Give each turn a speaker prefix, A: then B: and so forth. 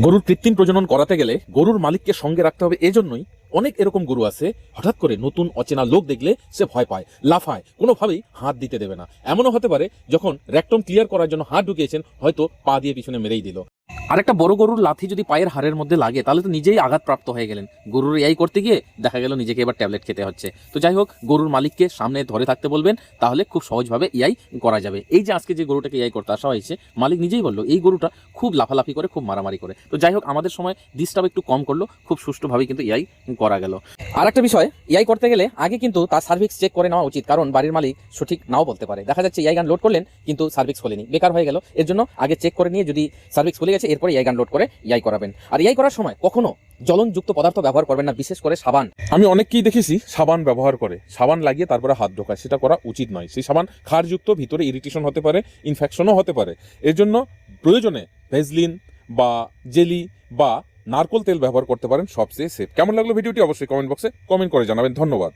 A: গরুর কৃত্রিম প্রজনন করাতে গেলে গরুর মালিককে সঙ্গে রাখতে হবে। এজন্যই অনেক এরকম গরু আছে, হঠাৎ করে নতুন অচেনা লোক দেখলে সে ভয় পায়, লাফায়, কোনোভাবেই হাত দিতে দেবে না। এমনও হতে পারে যখন রেকটম ক্লিয়ার করার জন্য হাত ঢুকিয়েছেন, হয়তো পা দিয়ে পিছনে মেরেই দিল। আর একটা বড় গরুর লাথি যদি পায়ের হাড়ের মধ্যে লাগে, তাহলে তো নিজেই আঘাতপ্রাপ্ত হয়ে গেলেন। গরুর এই করতে গিয়ে দেখা গেল নিজেকে এবার ট্যাবলেট খেতে হচ্ছে। তো যাই হোক, গরুর মালিককে সামনে ধরে থাকতে বলবেন, তাহলে খুব সহজভাবে ইয়াই করা যাবে। এই যে আজকে যে গরুটাকে ইয়াই করতে আসা হয়েছে, মালিক নিজেই বললো এই গরুটা খুব লাফালাফি করে, খুব মারামারি করে। তো যাই হোক, আমাদের সময় ডিস্টার্ব একটু কম করলো, খুব সুষ্ঠুভাবে কিন্তু ইয়াই করা গেল। আর একটা বিষয়, ইয়াই করতে গেলে আগে কিন্তু তার সার্ভিক্স চেক করে নেওয়া উচিত, কারণ বাড়ির মালিক সঠিক নাও বলতে পারে। দেখা যাচ্ছে ইয়াই গান লোড করলেন কিন্তু সার্ভিক্স খোলেনি, বেকার হয়ে গেল। এর জন্য আগে চেক করে নিয়ে যদি সার্ভিক্স খুলে গেছে, এরপরে ইয়াই গান লোড করে ইয়াই করাবেন। আর ইয়াই করার সময় কখনো জ্বলনযুক্ত পদার্থ ব্যবহার করবেন না, বিশেষ করে সাবান।
B: আমি অনেককেই দেখেছি সাবান ব্যবহার করে, সাবান লাগিয়ে তারপরে হাত ঢোকায়। সেটা করা উচিত নয়। সেই সাবান ক্ষারযুক্ত, ভিতরে ইরিটেশন হতে পারে, ইনফেকশনও হতে পারে। এর জন্য প্রয়োজনে ভেজলিন বা জেলি বা নারকোল তেল ব্যবহার করতে পারেন, সবচেয়ে সেফ। কেমন লাগলো ভিডিওটি অবশ্যই কমেন্ট বক্সে কমেন্ট করে জানাবেন। ধন্যবাদ।